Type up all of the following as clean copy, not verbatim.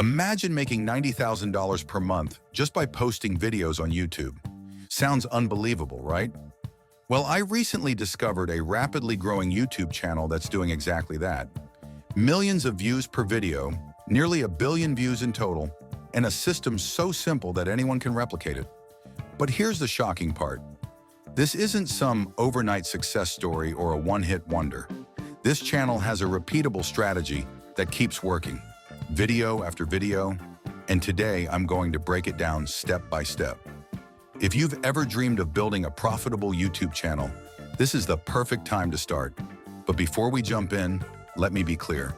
Imagine making $90,000 per month just by posting videos on YouTube. Sounds unbelievable, right? Well, I recently discovered a rapidly growing YouTube channel that's doing exactly that. Millions of views per video, nearly 1 billion views in total, and a system so simple that anyone can replicate it. But here's the shocking part. This isn't some overnight success story or a one-hit wonder. This channel has a repeatable strategy that keeps working, video after video, and today I'm going to break it down step by step. If you've ever dreamed of building a profitable YouTube channel, this is the perfect time to start. But before we jump in, let me be clear.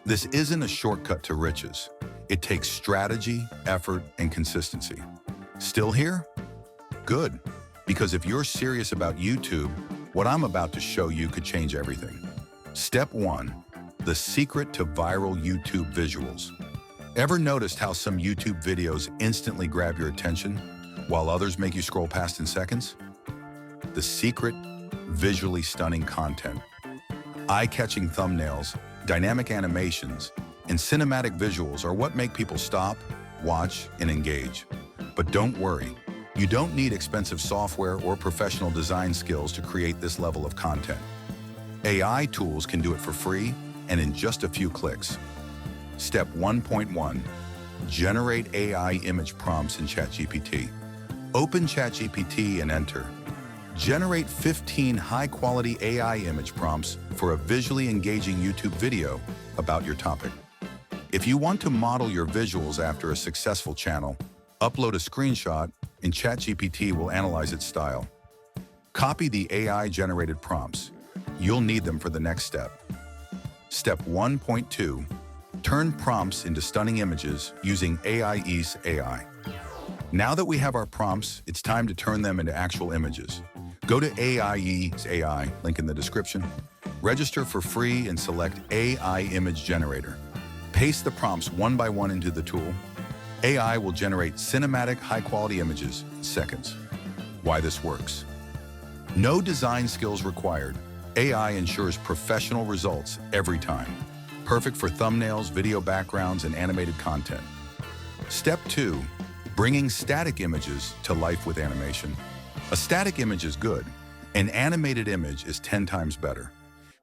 This isn't a shortcut to riches. It takes strategy, effort, and consistency. Still here? Good, because if you're serious about YouTube, what I'm about to show you could change everything. Step 1, the secret to viral YouTube visuals. Ever noticed how some YouTube videos instantly grab your attention, while others make you scroll past in seconds? The secret, visually stunning content. Eye-catching thumbnails, dynamic animations, and cinematic visuals are what make people stop, watch, and engage. But don't worry, you don't need expensive software or professional design skills to create this level of content. AI tools can do it for free and in just a few clicks. Step 1.1, generate AI image prompts in ChatGPT. Open ChatGPT and enter. Generate 15 high-quality AI image prompts for a visually engaging YouTube video about your topic. If you want to model your visuals after a successful channel, upload a screenshot and ChatGPT will analyze its style. Copy the AI-generated prompts. You'll need them for the next step. Step 1.2, turn prompts into stunning images using AI's AI. Now that we have our prompts, it's time to turn them into actual images. Go to AI's AI, link in the description. Register for free and select AI Image Generator. Paste the prompts one by one into the tool. AI will generate cinematic, high-quality images in seconds. Why this works? No design skills required. AI ensures professional results every time. Perfect for thumbnails, video backgrounds, and animated content. Step 2, bringing static images to life with animation. A static image is good. An animated image is 10 times better.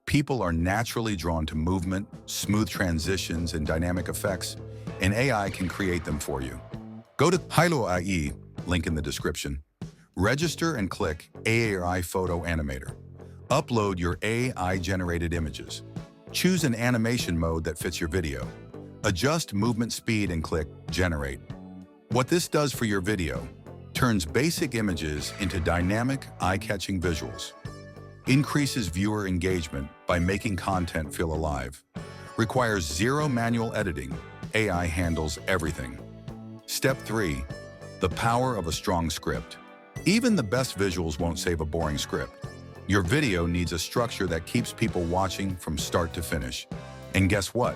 People are naturally drawn to movement, smooth transitions, and dynamic effects, and AI can create them for you. Go to AI, link in the description. Register and click AI Photo Animator. Upload your AI-generated images. Choose an animation mode that fits your video. Adjust movement speed and click Generate. What this does for your video, turns basic images into dynamic, eye-catching visuals. Increases viewer engagement by making content feel alive. Requires zero manual editing. AI handles everything. Step 3, the power of a strong script. Even the best visuals won't save a boring script. Your video needs a structure that keeps people watching from start to finish. And guess what?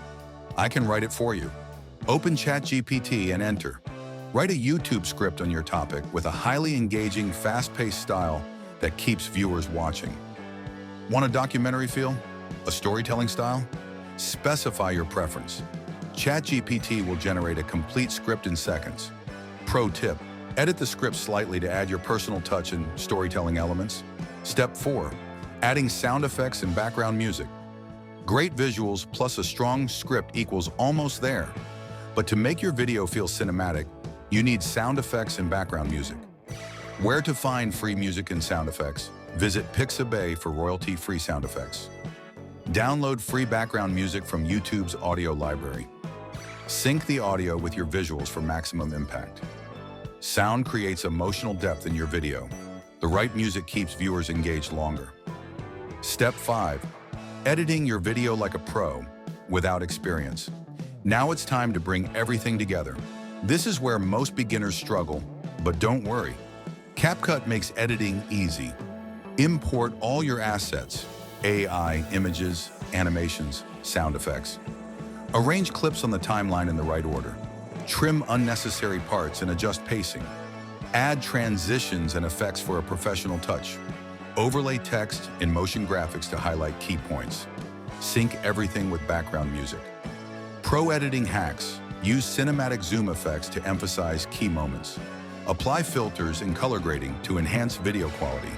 I can write it for you. Open ChatGPT and enter. Write a YouTube script on your topic with a highly engaging, fast-paced style that keeps viewers watching. Want a documentary feel? A storytelling style? Specify your preference. ChatGPT will generate a complete script in seconds. Pro tip, edit the script slightly to add your personal touch and storytelling elements. Step 4, adding sound effects and background music. Great visuals plus a strong script equals almost there. But to make your video feel cinematic, you need sound effects and background music. Where to find free music and sound effects? Visit Pixabay for royalty-free sound effects. Download free background music from YouTube's audio library. Sync the audio with your visuals for maximum impact. Sound creates emotional depth in your video. The right music keeps viewers engaged longer. Step 5, editing your video like a pro without experience. Now it's time to bring everything together. This is where most beginners struggle, but don't worry. CapCut makes editing easy. Import all your assets, AI, images, animations, sound effects. Arrange clips on the timeline in the right order. Trim unnecessary parts and adjust pacing. Add transitions and effects for a professional touch. Overlay text and motion graphics to highlight key points. Sync everything with background music. Pro editing hacks. Use cinematic zoom effects to emphasize key moments. Apply filters and color grading to enhance video quality.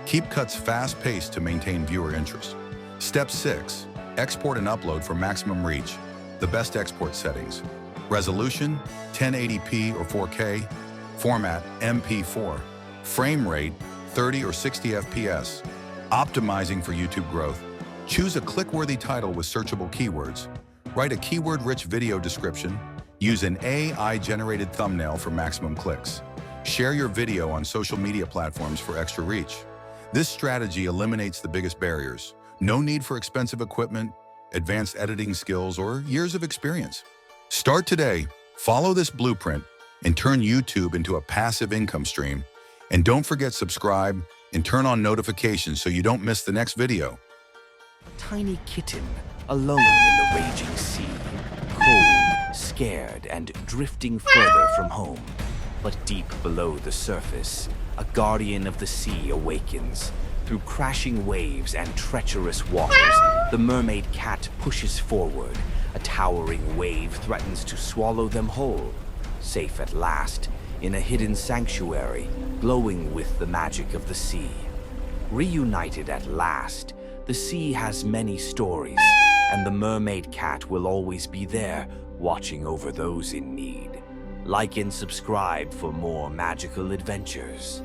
Keep cuts fast-paced to maintain viewer interest. Step 6. Export and upload for maximum reach. The best export settings. Resolution, 1080p or 4K. Format, MP4. Frame rate, 30 or 60 FPS. Optimizing for YouTube growth. Choose a click-worthy title with searchable keywords. Write a keyword-rich video description. Use an AI-generated thumbnail for maximum clicks. Share your video on social media platforms for extra reach. This strategy eliminates the biggest barriers. No need for expensive equipment, advanced editing skills, or years of experience. Start today, follow this blueprint, and turn YouTube into a passive income stream. And don't forget subscribe and turn on notifications so you don't miss the next video. A tiny kitten, alone in the raging sea, cold, scared, and drifting further from home. But deep below the surface, a guardian of the sea awakens. Through crashing waves and treacherous waters, the mermaid cat pushes forward. A towering wave threatens to swallow them whole. Safe at last, in a hidden sanctuary, glowing with the magic of the sea. Reunited at last, the sea has many stories, and the mermaid cat will always be there, watching over those in need. Like and subscribe for more magical adventures.